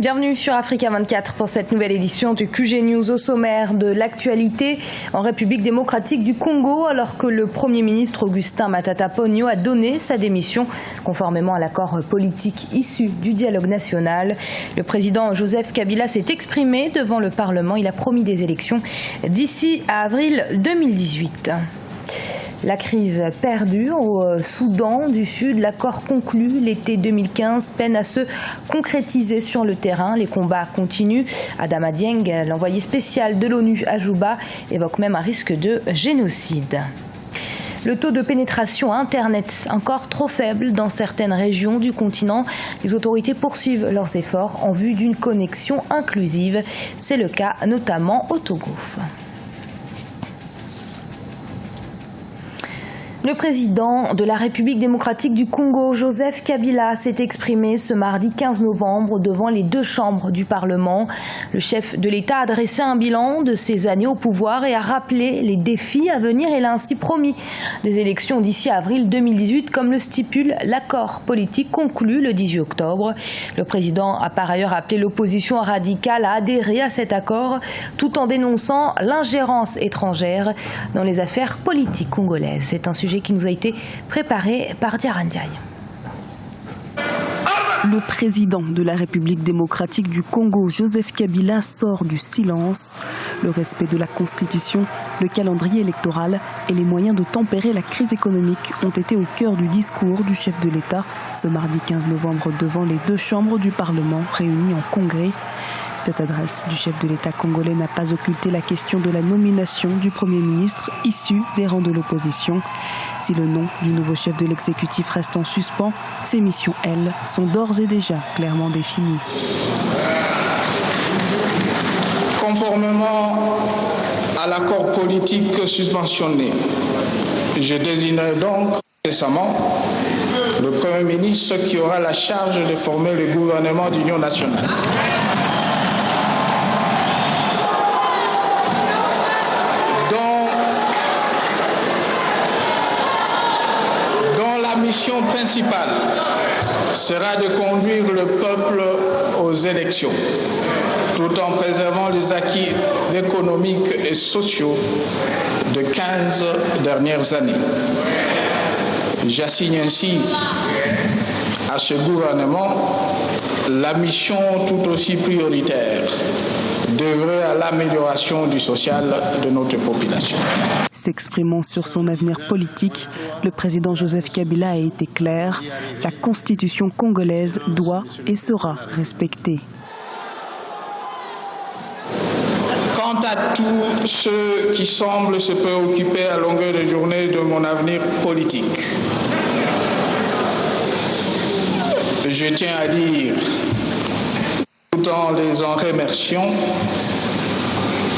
Bienvenue sur Africa 24 pour cette nouvelle édition du QG News. Au sommaire de l'actualité en République démocratique du Congo, alors que le Premier ministre Augustin Matata Ponyo a donné sa démission conformément à l'accord politique issu du dialogue national. Le président Joseph Kabila s'est exprimé devant le Parlement. Il a promis des élections d'ici à avril 2018. La crise perdue au Soudan du Sud, l'accord conclu l'été 2015 peine à se concrétiser sur le terrain. Les combats continuent. Adama Dieng, l'envoyé spécial de l'ONU à Juba, évoque même un risque de génocide. Le taux de pénétration Internet encore trop faible dans certaines régions du continent. Les autorités poursuivent leurs efforts en vue d'une connexion inclusive. C'est le cas notamment au Togo. Le président de la République démocratique du Congo, Joseph Kabila, s'est exprimé ce mardi 15 novembre devant les deux chambres du Parlement. Le chef de l'État a dressé un bilan de ses années au pouvoir et a rappelé les défis à venir. Il a ainsi promis des élections d'ici avril 2018, comme le stipule l'accord politique conclu le 18 octobre. Le président a par ailleurs appelé l'opposition radicale à adhérer à cet accord, tout en dénonçant l'ingérence étrangère dans les affaires politiques congolaises. C'est un sujet qui nous a été préparé par Diarra Ndiaye. Le président de la République démocratique du Congo, Joseph Kabila, sort du silence. Le respect de la Constitution, le calendrier électoral et les moyens de tempérer la crise économique ont été au cœur du discours du chef de l'État ce mardi 15 novembre devant les deux chambres du Parlement réunies en congrès. Cette adresse du chef de l'État congolais n'a pas occulté la question de la nomination du Premier ministre issu des rangs de l'opposition. Si le nom du nouveau chef de l'exécutif reste en suspens, ses missions, elles, sont d'ores et déjà clairement définies. Conformément à l'accord politique suspensionné, je désignerai donc récemment le Premier ministre qui aura la charge de former le gouvernement d'union nationale. La mission principale sera de conduire le peuple aux élections, tout en préservant les acquis économiques et sociaux de 15 dernières années. J'assigne ainsi à ce gouvernement la mission tout aussi prioritaire d'œuvrer à l'amélioration du social de notre population. S'exprimant sur son avenir politique, le président Joseph Kabila a été clair. La constitution congolaise doit et sera respectée. Quant à tous ceux qui semblent se préoccuper à longueur de journée de mon avenir politique, je tiens à dire, tout en les en remerciant,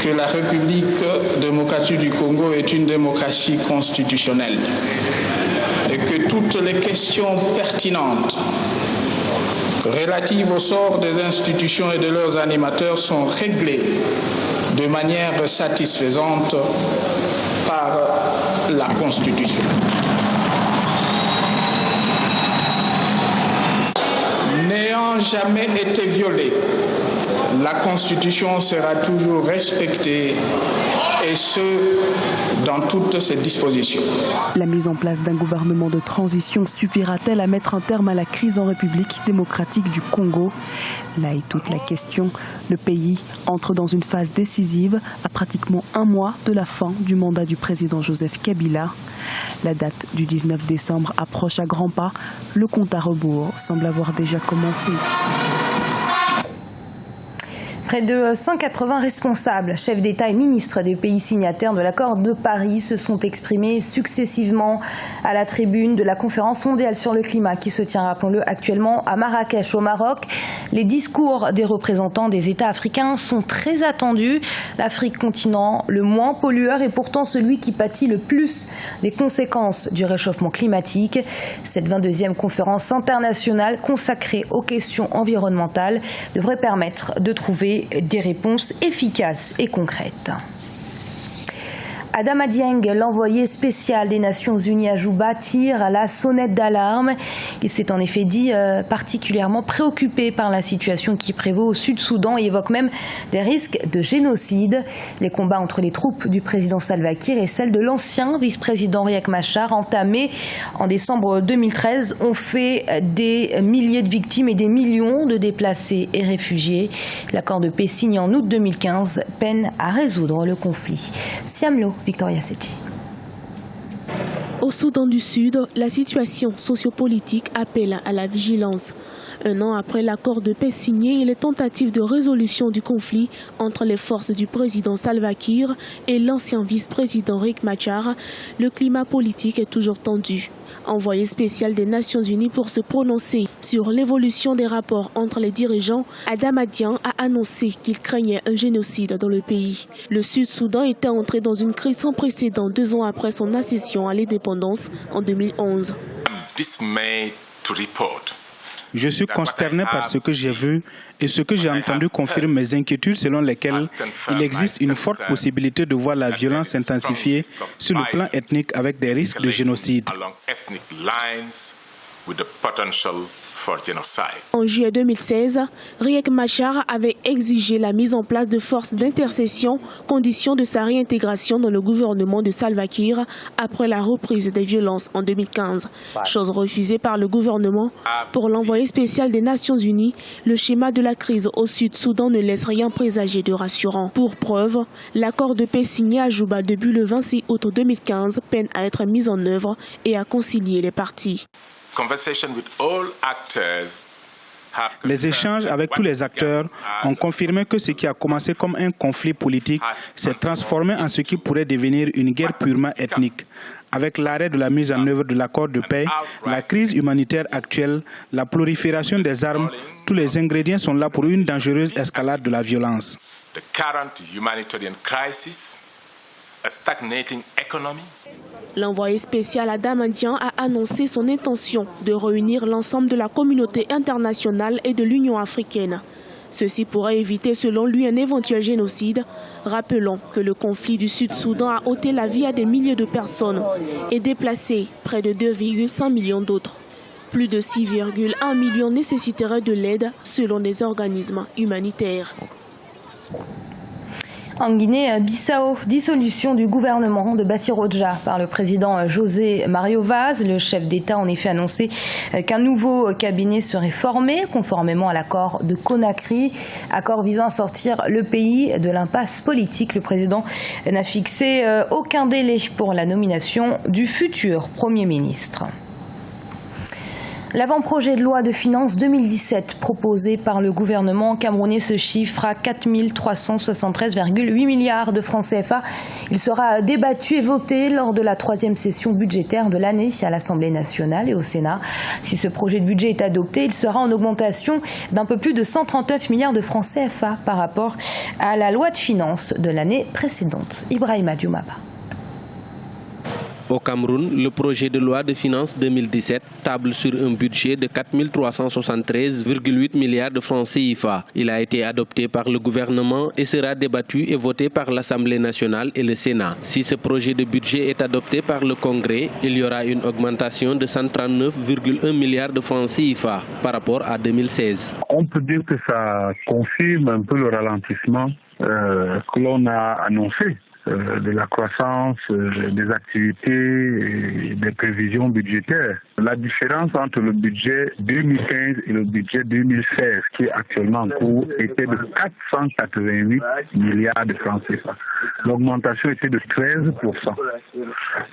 que la République démocratique du Congo est une démocratie constitutionnelle et que toutes les questions pertinentes relatives au sort des institutions et de leurs animateurs sont réglées de manière satisfaisante par la Constitution. N'ayant jamais été violée, la Constitution sera toujours respectée, et ce, dans toutes ses dispositions. La mise en place d'un gouvernement de transition suffira-t-elle à mettre un terme à la crise en République démocratique du Congo? Là est toute la question. Le pays entre dans une phase décisive à pratiquement un mois de la fin du mandat du président Joseph Kabila. La date du 19 décembre approche à grands pas. Le compte à rebours semble avoir déjà commencé. Près de 180 responsables, chefs d'État et ministres des pays signataires de l'accord de Paris se sont exprimés successivement à la tribune de la conférence mondiale sur le climat qui se tient, rappelons-le, actuellement à Marrakech au Maroc. Les discours des représentants des États africains sont très attendus. L'Afrique, continent le moins pollueur, est pourtant celui qui pâtit le plus des conséquences du réchauffement climatique. Cette 22e conférence internationale consacrée aux questions environnementales devrait permettre de trouver des réponses efficaces et concrètes. Adama Dieng, l'envoyé spécial des Nations Unies à Juba, tire à la sonnette d'alarme. Il s'est en effet dit particulièrement préoccupé par la situation qui prévaut au Sud-Soudan et évoque même des risques de génocide. Les combats entre les troupes du président Salva Kiir et celles de l'ancien vice-président Riek Machar, entamés en décembre 2013, ont fait des milliers de victimes et des millions de déplacés et réfugiés. L'accord de paix signé en août 2015 peine à résoudre le conflit. Siamlo, Victoria Sechi. Au Soudan du Sud, la situation sociopolitique appelle à la vigilance. Un an après l'accord de paix signé et les tentatives de résolution du conflit entre les forces du président Salva Kiir et l'ancien vice-président Riek Machar, le climat politique est toujours tendu. Envoyé spécial des Nations Unies pour se prononcer sur l'évolution des rapports entre les dirigeants, Adama Dieng a annoncé qu'il craignait un génocide dans le pays. Le Sud-Soudan était entré dans une crise sans précédent 2 ans après son accession à l'indépendance en 2011. Je suis consterné par ce que j'ai vu et ce que j'ai entendu confirme mes inquiétudes selon lesquelles il existe une forte possibilité de voir la violence s'intensifier sur le plan ethnique avec des risques de génocide. En juillet 2016, Riek Machar avait exigé la mise en place de forces d'intercession, condition de sa réintégration dans le gouvernement de Salva Kiir après la reprise des violences en 2015. Chose refusée par le gouvernement. Pour l'envoyé spécial des Nations Unies, le schéma de la crise au Sud-Soudan ne laisse rien présager de rassurant. Pour preuve, l'accord de paix signé à Juba depuis le 26 août 2015 peine à être mis en œuvre et à concilier les parties. Les échanges avec tous les acteurs ont confirmé que ce qui a commencé comme un conflit politique s'est transformé en ce qui pourrait devenir une guerre purement ethnique. Avec l'arrêt de la mise en œuvre de l'accord de paix, la crise humanitaire actuelle, la prolifération des armes, tous les ingrédients sont là pour une dangereuse escalade de la violence. L'envoyé spécial Adama Dieng a annoncé son intention de réunir l'ensemble de la communauté internationale et de l'Union africaine. Ceci pourrait éviter, selon lui, un éventuel génocide. Rappelons que le conflit du Sud-Soudan a ôté la vie à des milliers de personnes et déplacé près de 2,5 millions d'autres. Plus de 6,1 millions nécessiteraient de l'aide, selon des organismes humanitaires. En Guinée-Bissau, dissolution du gouvernement de Bassirou Dja par le président José Mario Vaz. Le chef d'État a en effet annoncé qu'un nouveau cabinet serait formé conformément à l'accord de Conakry, accord visant à sortir le pays de l'impasse politique. Le président n'a fixé aucun délai pour la nomination du futur Premier ministre. L'avant-projet de loi de finances 2017 proposé par le gouvernement camerounais se chiffre à 4 373,8 milliards de francs CFA. Il sera débattu et voté lors de la 3e session budgétaire de l'année à l'Assemblée nationale et au Sénat. Si ce projet de budget est adopté, il sera en augmentation d'un peu plus de 139 milliards de francs CFA par rapport à la loi de finances de l'année précédente. Ibrahima Dioumaba. Au Cameroun, le projet de loi de finances 2017 table sur un budget de 4 373,8 milliards de francs CFA. Il a été adopté par le gouvernement et sera débattu et voté par l'Assemblée nationale et le Sénat. Si ce projet de budget est adopté par le Congrès, il y aura une augmentation de 139,1 milliards de francs CFA par rapport à 2016. On peut dire que ça confirme un peu le ralentissement que l'on a annoncé. De la croissance, des activités et des prévisions budgétaires. La différence entre le budget 2015 et le budget 2016, qui est actuellement en cours, était de 488 milliards de francs CFA. L'augmentation était de 13%.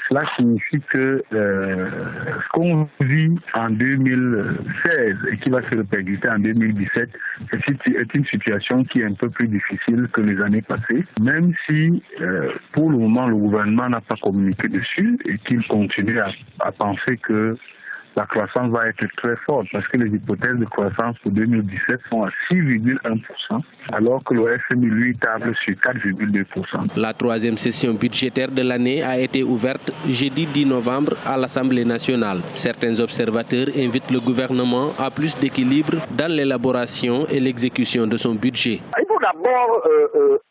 Cela signifie que ce qu'on vit en 2016 et qui va se répercuter en 2017 est une situation qui est un peu plus difficile que les années passées, même si pour le moment, le gouvernement n'a pas communiqué dessus et qu'il continue à penser que la croissance va être très forte parce que les hypothèses de croissance pour 2017 sont à 6,1%, alors que le FMI, lui, table sur 4,2%. La 3e session budgétaire de l'année a été ouverte jeudi 10 novembre à l'Assemblée nationale. Certains observateurs invitent le gouvernement à plus d'équilibre dans l'élaboration et l'exécution de son budget. Il faut d'abord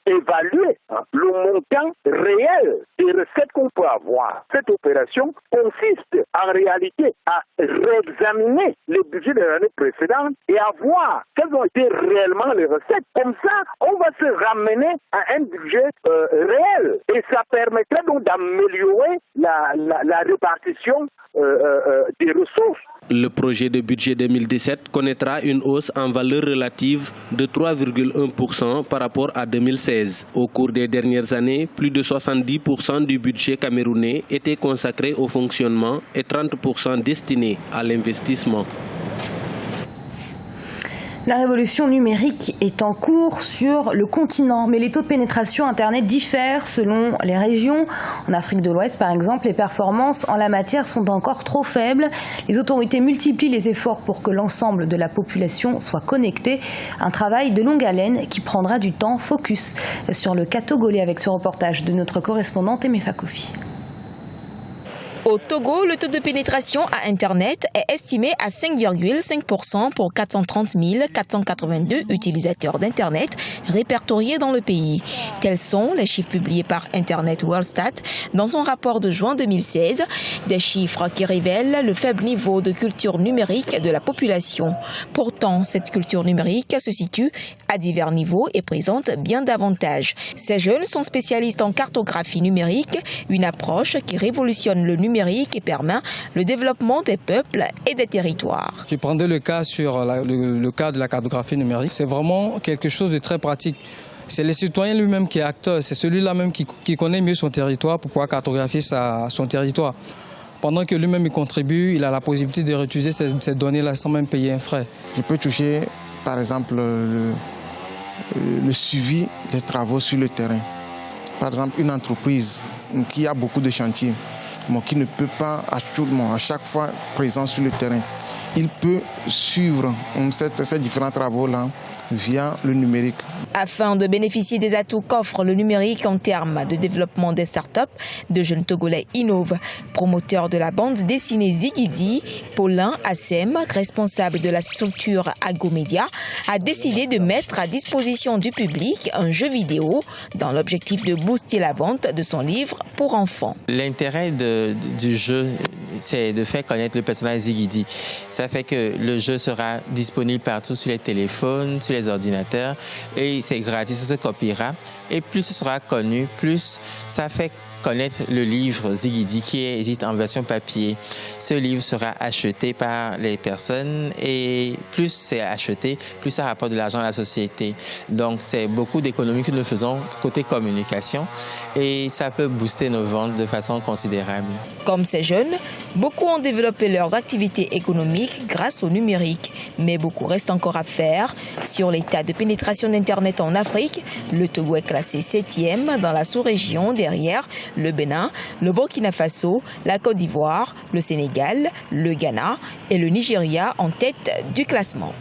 évaluer le montant réel des recettes qu'on peut avoir. Cette opération consiste en réalité à réexaminer les budgets de l'année précédente et à voir quelles ont été réellement les recettes. Comme ça, on va se ramener à un budget réel. Et ça permettrait donc d'améliorer la répartition des ressources. Le projet de budget 2017 connaîtra une hausse en valeur relative de 3,1% par rapport à 2016. Au cours des dernières années, plus de 70% du budget camerounais était consacré au fonctionnement et 30% destiné à l'investissement. La révolution numérique est en cours sur le continent, mais les taux de pénétration Internet diffèrent selon les régions. En Afrique de l'Ouest, par exemple, les performances en la matière sont encore trop faibles. Les autorités multiplient les efforts pour que l'ensemble de la population soit connectée. Un travail de longue haleine qui prendra du temps. Focus sur le cas togolais avec ce reportage de notre correspondante Emefa Kofi. Au Togo, le taux de pénétration à Internet est estimé à 5,5% pour 430 482 utilisateurs d'Internet répertoriés dans le pays. Tels sont les chiffres publiés par Internet Worldstat dans son rapport de juin 2016, des chiffres qui révèlent le faible niveau de culture numérique de la population. Pourtant, cette culture numérique se situe à divers niveaux et présente bien davantage. Ces jeunes sont spécialistes en cartographie numérique, une approche qui révolutionne le numérique et permet le développement des peuples et des territoires. Je prendrai le cas sur le cas de la cartographie numérique. C'est vraiment quelque chose de très pratique. C'est le citoyen lui-même qui est acteur, c'est celui-là même qui connaît mieux son territoire pour pouvoir cartographier son territoire. Pendant que lui-même il contribue, il a la possibilité de réutiliser ces données-là sans même payer un frais. Je peux toucher, par exemple, le suivi des travaux sur le terrain. Par exemple, une entreprise qui a beaucoup de chantiers, mais qui ne peut pas à chaque fois présent sur le terrain. Il peut suivre ces différents travaux-là via le numérique. Afin de bénéficier des atouts qu'offre le numérique en termes de développement des startups, de jeunes Togolais innovent. Promoteur de la bande dessinée Zigidi, Paulin Assem, responsable de la structure Agomedia, a décidé de mettre à disposition du public un jeu vidéo dans l'objectif de booster la vente de son livre pour enfants. L'intérêt du jeu, c'est de faire connaître le personnage Zigidi. Ça fait que le jeu sera disponible partout sur les téléphones, sur les ordinateurs et c'est gratuit, ça se copiera. Et plus ce sera connu, plus ça fait connaître le livre Zigidi qui existe en version papier. Ce livre sera acheté par les personnes et plus c'est acheté, plus ça rapporte de l'argent à la société. Donc c'est beaucoup d'économies que nous faisons côté communication et ça peut booster nos ventes de façon considérable. Comme ces jeunes, beaucoup ont développé leurs activités économiques grâce au numérique. Mais beaucoup reste encore à faire. Sur l'état de pénétration d'Internet en Afrique, le Togo est classé 7e dans la sous-région derrière le Bénin, le Burkina Faso, la Côte d'Ivoire, le Sénégal, le Ghana et le Nigeria en tête du classement.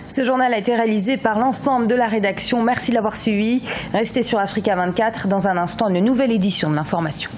Ce journal a été réalisé par l'ensemble de la rédaction. Merci de l'avoir suivi. Restez sur Africa 24. Dans un instant, une nouvelle édition de l'information.